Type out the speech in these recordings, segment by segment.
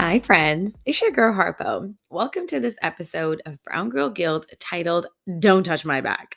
Hi, friends. It's your girl Harpo. Welcome to this episode of Brown Girl Guild titled Don't Touch My Back.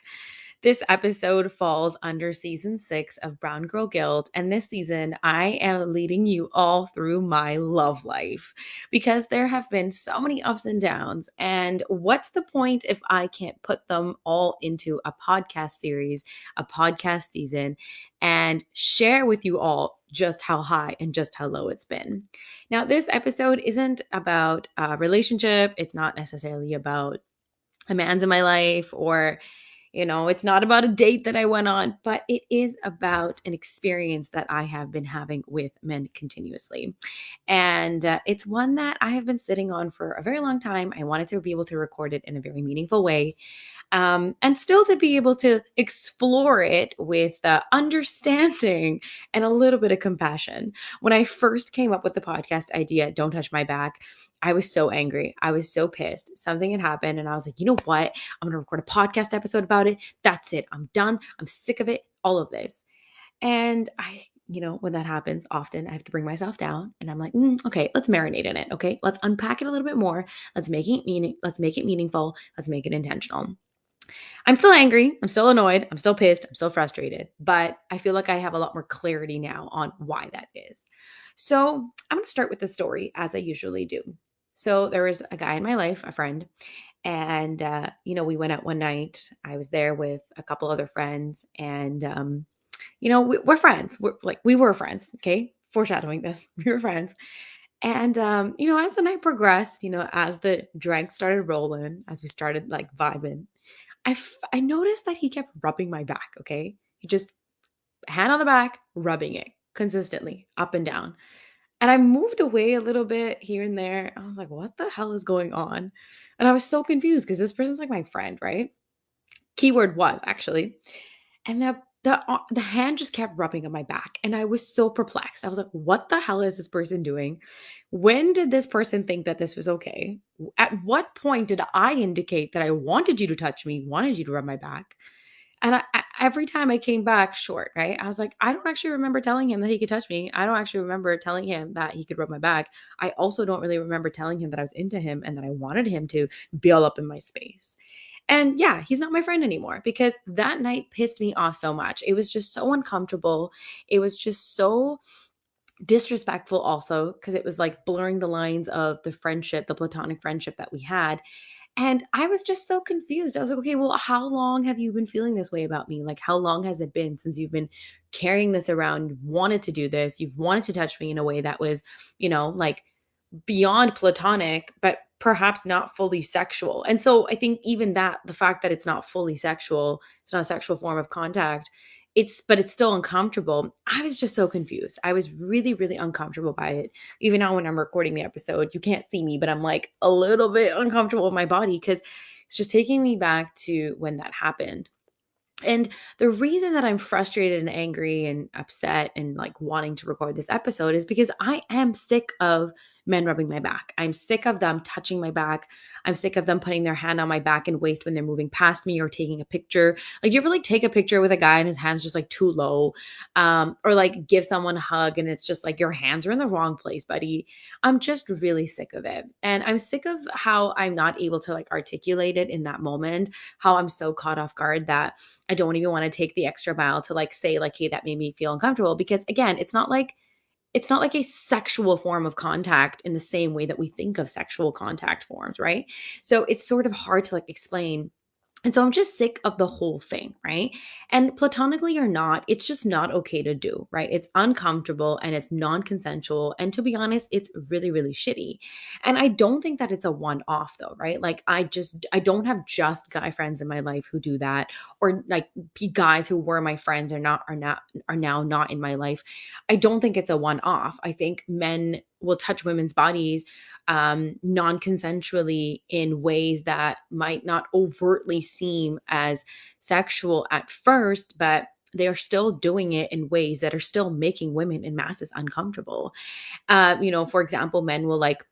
This episode falls under season 6 of Brown Girl Guild, and this season I am leading you all through my love life because there have been so many ups and downs. And what's the point if I can't put them all into a podcast series, a podcast season, and share with you all just how high and just how low it's been? Now, this episode isn't about a relationship. It's not necessarily about a man's in my life or it's not about a date that I went on, but it is about an experience that I have been having with men continuously. And it's one that I have been sitting on for a very long time. I wanted to be able to record it in a very meaningful way, and still to be able to explore it with understanding and a little bit of compassion. When I first came up with the podcast idea, Don't Touch My Back, I was so angry. I was so pissed. Something had happened, and I was like, you know what? I'm going to record a podcast episode about it. That's it. I'm done. I'm sick of it. All of this. And when that happens, often I have to bring myself down and I'm like, okay, let's marinate in it. Okay. Let's unpack it a little bit more. Let's make it Let's make it meaningful. Let's make it intentional. I'm still angry. I'm still annoyed. I'm still pissed. I'm still frustrated. But I feel like I have a lot more clarity now on why that is. So I'm going to start with the story as I usually do. So there was a guy in my life, a friend, and we went out one night. I was there with a couple other friends, and we're friends. We were friends. Okay, foreshadowing this, we were friends. And as the night progressed, as the drinks started rolling, as we started like vibing, I noticed that he kept rubbing my back, okay? He just hand on the back, rubbing it consistently up and down. And I moved away a little bit here and there. I was like, what the hell is going on? And I was so confused because this person's like my friend, right? Keyword was actually. And the hand just kept rubbing on my back. And I was so perplexed. I was like, what the hell is this person doing? When did this person think that this was okay? At what point did I indicate that I wanted you to touch me, wanted you to rub my back? And every time I came back short, right? I was like, I don't actually remember telling him that he could touch me. I don't actually remember telling him that he could rub my back. I also don't really remember telling him that I was into him and that I wanted him to be all up in my space. And yeah, he's not my friend anymore because that night pissed me off so much. It was just so uncomfortable. It was just so disrespectful also because it was like blurring the lines of the friendship, the platonic friendship that we had. And I was just so confused. I was like, okay, well, how long have you been feeling this way about me? Like, how long has it been since you've been carrying this around? You've wanted to do this. You've wanted to touch me in a way that was, like beyond platonic, but perhaps not fully sexual. And so I think even that, the fact that it's not fully sexual, it's not a sexual form of contact, but it's still uncomfortable. I was just so confused. I was really, really uncomfortable by it. Even now when I'm recording the episode, you can't see me, but I'm like a little bit uncomfortable in my body because it's just taking me back to when that happened. And the reason that I'm frustrated and angry and upset and like wanting to record this episode is because I am sick of men rubbing my back. I'm sick of them touching my back. I'm sick of them putting their hand on my back and waist when they're moving past me or taking a picture. Like, do you ever like take a picture with a guy and his hands just like too low? Or like give someone a hug and it's just like your hands are in the wrong place, buddy. I'm just really sick of it. And I'm sick of how I'm not able to like articulate it in that moment, how I'm so caught off guard that I don't even want to take the extra mile to like say like, hey, that made me feel uncomfortable. Because again, it's not like a sexual form of contact in the same way that we think of sexual contact forms, right? So it's sort of hard to like explain. And so I'm just sick of the whole thing, right? And platonically or not, it's just not okay to do, right? It's uncomfortable and it's non consensual. And to be honest, it's really, really shitty. And I don't think that it's a one off though, right? Like I don't have just guy friends in my life who do that, or like guys who were my friends are now not in my life. I don't think it's a one off. I think men will touch women's bodies non-consensually in ways that might not overtly seem as sexual at first, but they are still doing it in ways that are still making women in masses uncomfortable. For example, men will like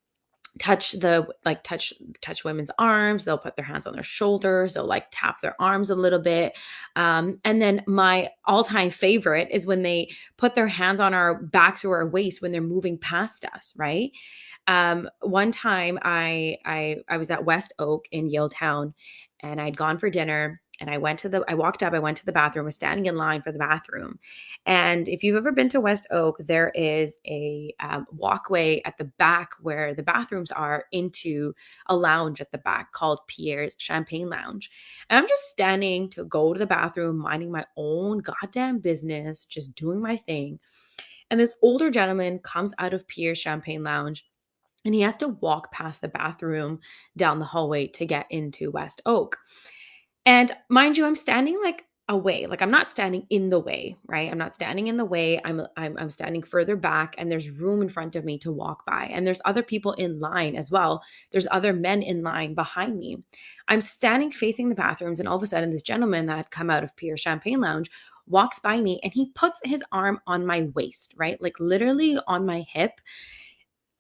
touch women's arms. They'll put their hands on their shoulders. They'll like tap their arms a little bit. And then my all-time favorite is when they put their hands on our backs or our waist when they're moving past us, right? One time I was at West Oak in Yaletown, and I'd gone for dinner, and I walked up, I went to the bathroom, was standing in line for the bathroom. And if you've ever been to West Oak, there is a walkway at the back where the bathrooms are into a lounge at the back called Pierre's Champagne Lounge. And I'm just standing to go to the bathroom, minding my own goddamn business, just doing my thing. And this older gentleman comes out of Pierre's Champagne Lounge, and he has to walk past the bathroom down the hallway to get into West Oak. And mind you, I'm standing like away. Like I'm not standing in the way, right? I'm not standing in the way. I'm standing further back, and there's room in front of me to walk by. And there's other people in line as well. There's other men in line behind me. I'm standing facing the bathrooms, and all of a sudden this gentleman that had come out of Pierre Champagne Lounge walks by me, and he puts his arm on my waist, right? Like literally on my hip.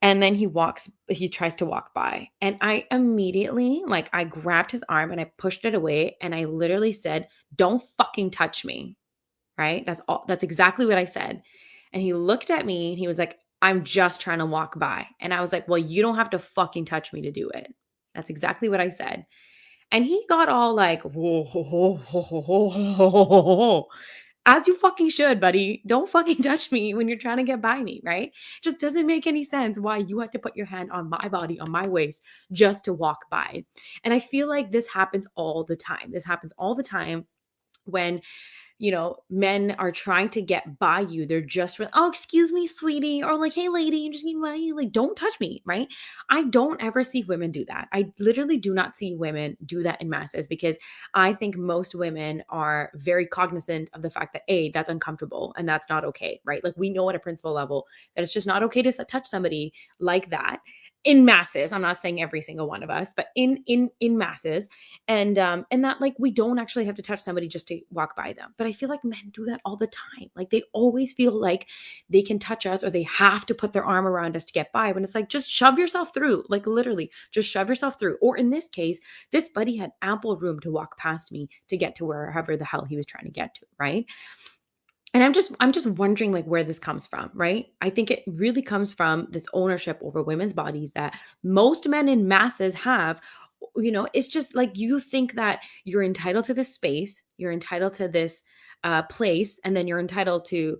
And then he tries to walk by. And I immediately, like, I grabbed his arm and I pushed it away. And I literally said, "Don't fucking touch me." Right? That's exactly what I said. And he looked at me and he was like, "I'm just trying to walk by." And I was like, "Well, you don't have to fucking touch me to do it." That's exactly what I said. And he got all like, "Whoa, ho, ho, ho, ho, ho, ho, ho, ho, ho." As you fucking should, buddy. Don't fucking touch me when you're trying to get by me, right? Just doesn't make any sense why you had to put your hand on my body, on my waist, just to walk by. And I feel like this happens all the time. This happens all the time when men are trying to get by you. They're just, "Oh, excuse me, sweetie," or like, "Hey, lady, I'm just getting by you." Like, don't touch me, right? I don't ever see women do that. I literally do not see women do that in masses, because I think most women are very cognizant of the fact that, A, that's uncomfortable and that's not okay, right? Like, we know at a principal level that it's just not okay to touch somebody like that in masses. I'm not saying every single one of us, but in masses. And that, like, we don't actually have to touch somebody just to walk by them. But I feel like men do that all the time. Like, they always feel like they can touch us, or they have to put their arm around us to get by, when it's like, just shove yourself through. Like, literally just shove yourself through. Or in this case, this buddy had ample room to walk past me to get to wherever the hell he was trying to get to, right? And I'm just wondering, like, where this comes from, right? I think it really comes from this ownership over women's bodies that most men in masses have. It's just like, you think that you're entitled to this space, you're entitled to this place, and then you're entitled to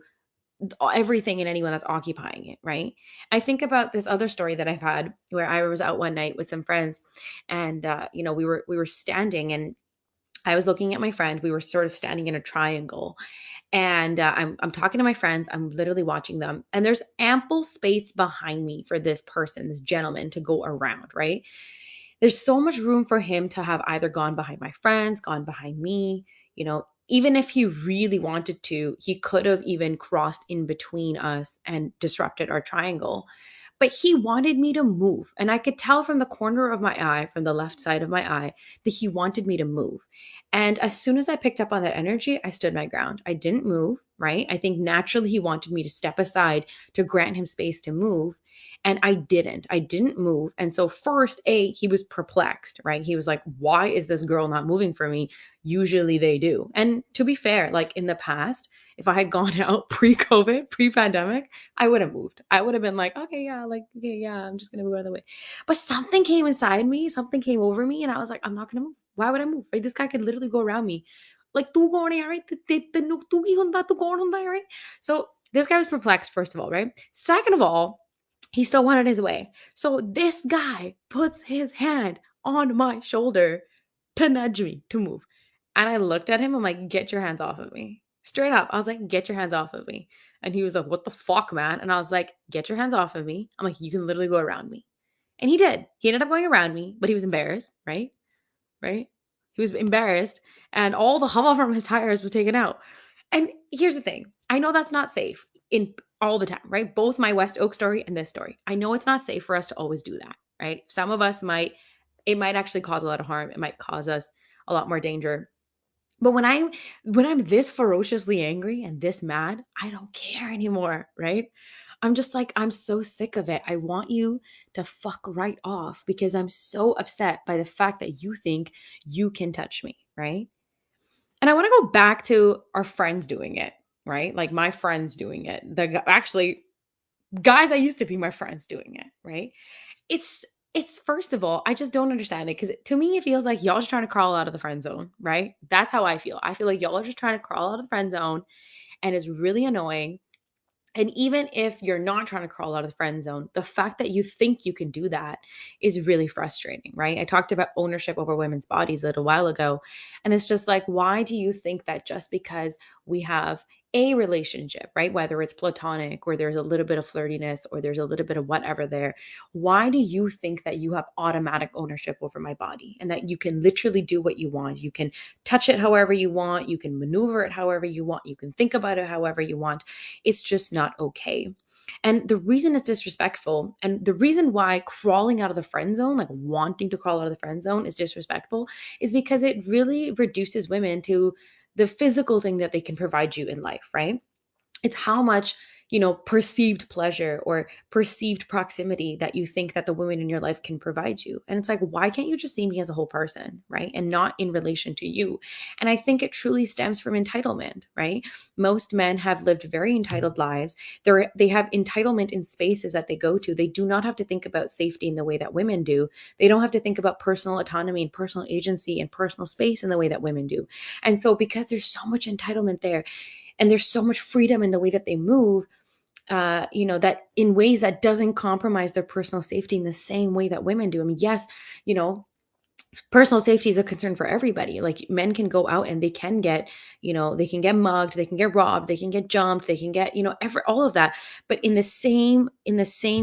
everything and anyone that's occupying it, right? I think about this other story that I've had, where I was out one night with some friends, and we were standing, and I was looking at my friend. We were sort of standing in a triangle, and I'm talking to my friends. I'm literally watching them, and there's ample space behind me for this person, this gentleman, to go around, right? There's so much room for him to have either gone behind my friends, gone behind me. Even if he really wanted to, he could have even crossed in between us and disrupted our triangle. But he wanted me to move. And I could tell from the corner of my eye, from the left side of my eye, that he wanted me to move. And as soon as I picked up on that energy, I stood my ground. I didn't move, right? I think naturally he wanted me to step aside to grant him space to move. And I didn't. I didn't move. And so, first, he was perplexed, right? He was like, "Why is this girl not moving for me? Usually they do." And to be fair, like, in the past, if I had gone out pre-COVID, pre-pandemic, I would have moved. I would have been like, "Okay, yeah, like, okay, yeah, I'm just gonna move out of the way." But something came inside me, something came over me, and I was like, "I'm not gonna move. Why would I move? Like, this guy could literally go around me. Like, tu kaun hai, right? Tu ki hunda, tu kaun hunda, right?" So this guy was perplexed, first of all, right? Second of all, he still wanted his way. So this guy puts his hand on my shoulder to nudge me to move. And I looked at him. I'm like, "Get your hands off of me." Straight up. I was like, "Get your hands off of me." And he was like, "What the fuck, man?" And I was like, "Get your hands off of me." I'm like, "You can literally go around me." And he did. He ended up going around me, but he was embarrassed, right? Right? He was embarrassed, and all the hava from his tires was taken out. And here's the thing. I know that's not safe in all the time, right? Both my West Oak story and this story. I know it's not safe for us to always do that, right? Some of us it might actually cause a lot of harm. It might cause us a lot more danger. But when I'm this ferociously angry and this mad, I don't care anymore, right? I'm just like, I'm so sick of it. I want you to fuck right off, because I'm so upset by the fact that you think you can touch me, right? And I want to go back to our friends doing it, right? Like, my friends doing it. Actually, guys that used to be my friends doing it, right? It's it's first of all, I just don't understand it, because to me it feels like y'all just trying to crawl out of the friend zone, right? That's how I feel. I feel like y'all are just trying to crawl out of the friend zone, and it's really annoying. And even if you're not trying to crawl out of the friend zone, the fact that you think you can do that is really frustrating, right? I talked about ownership over women's bodies a little while ago. And it's just like, why do you think that just because we have a relationship, right? Whether it's platonic or there's a little bit of flirtiness or there's a little bit of whatever there, why do you think that you have automatic ownership over my body and that you can literally do what you want? You can touch it however you want, you can maneuver it however you want, you can think about it however you want. It's just not okay. And the reason it's disrespectful, and the reason why crawling out of the friend zone, like wanting to crawl out of the friend zone, is disrespectful, is because it really reduces women to the physical thing that they can provide you in life, right? It's how much, perceived pleasure or perceived proximity that you think that the women in your life can provide you. And it's like, why can't you just see me as a whole person, right? And not in relation to you. And I think it truly stems from entitlement, right? Most men have lived very entitled lives. They have entitlement in spaces that they go to. They do not have to think about safety in the way that women do. They don't have to think about personal autonomy and personal agency and personal space in the way that women do. And so because there's so much entitlement there, and there's so much freedom in the way that they move, that in ways that doesn't compromise their personal safety in the same way that women do. I mean, yes, you know personal safety is a concern for everybody. Like, men can go out and they can get, they can get mugged, they can get robbed, they can get jumped, they can get, all of that. But in the same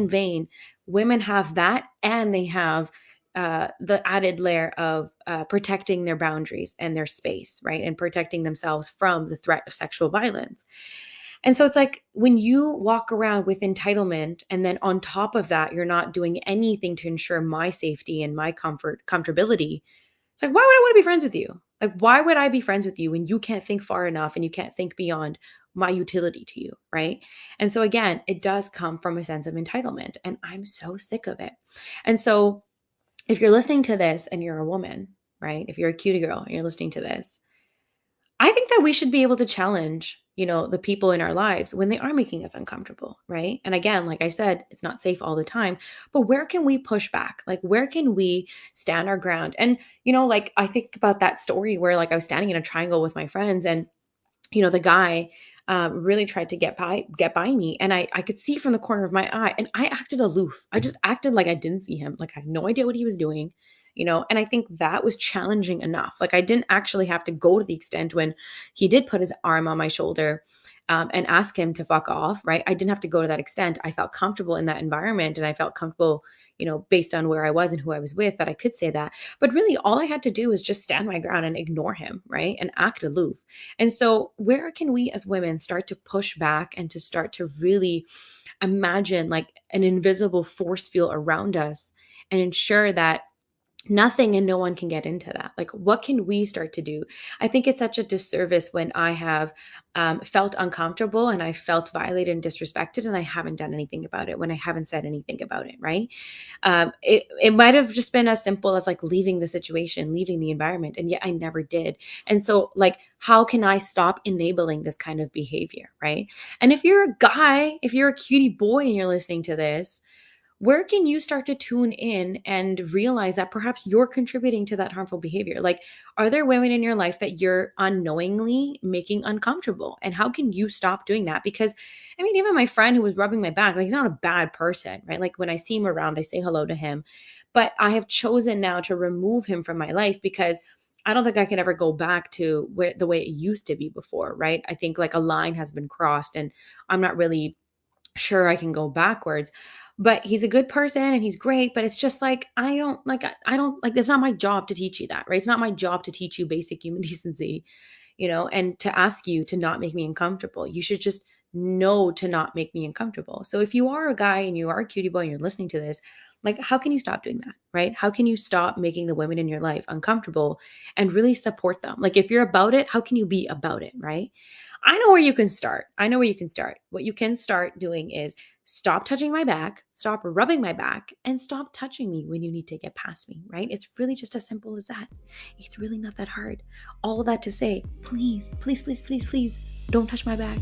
vein, women have that, and they have the added layer of protecting their boundaries and their space, right? And protecting themselves from the threat of sexual violence. And so it's like, when you walk around with entitlement, and then on top of that, you're not doing anything to ensure my safety and my comfortability. It's like, why would I want to be friends with you? Like, why would I be friends with you when you can't think far enough and you can't think beyond my utility to you, right? And so again, it does come from a sense of entitlement, and I'm so sick of it. And so if you're listening to this and you're a woman, right? If you're a cutie girl and you're listening to this, I think that we should be able to challenge, the people in our lives when they are making us uncomfortable, right? And again, like I said, it's not safe all the time, but where can we push back? Like, where can we stand our ground? And, like, I think about that story where, like, I was standing in a triangle with my friends, and the guy really tried to get by me, and I could see from the corner of my eye, and I acted aloof. I just acted like I didn't see him, like I had no idea what he was doing. And I think that was challenging enough. Like, I didn't actually have to go to the extent when he did put his arm on my shoulder and ask him to fuck off, right? I didn't have to go to that extent. I felt comfortable in that environment, and I felt comfortable, based on where I was and who I was with, that I could say that. But really, all I had to do was just stand my ground and ignore him, right? And act aloof. And so, where can we as women start to push back and to start to really imagine like an invisible force field around us, and ensure that nothing and no one can get into that? Like, what can we start to do? I think it's such a disservice when I have felt uncomfortable and I felt violated and disrespected, and I haven't done anything about it, when I haven't said anything about it, right? It might have just been as simple as like leaving the situation, leaving the environment, and yet I never did. And so, like, how can I stop enabling this kind of behavior, right? And if you're a guy, if you're a cutie boy and you're listening to this, where can you start to tune in and realize that perhaps you're contributing to that harmful behavior? Like, are there women in your life that you're unknowingly making uncomfortable? And how can you stop doing that? Because, I mean, even my friend who was rubbing my back, like, he's not a bad person, right? Like, when I see him around, I say hello to him. But I have chosen now to remove him from my life, because I don't think I can ever go back to where the way it used to be before, right? I think like a line has been crossed, and I'm not really sure I can go backwards. But he's a good person and he's great, but it's just like, I don't like, it's not my job to teach you that, right? It's not my job to teach you basic human decency, and to ask you to not make me uncomfortable. You should just know to not make me uncomfortable. So if you are a guy and you are a cutie boy and you're listening to this, like, how can you stop doing that, right? How can you stop making the women in your life uncomfortable and really support them? Like, if you're about it, how can you be about it, right? I know where you can start. I know where you can start. What you can start doing is stop touching my back, stop rubbing my back, and stop touching me when you need to get past me, right? It's really just as simple as that. It's really not that hard. All of that to say, please, please, please, please, please, don't touch my back.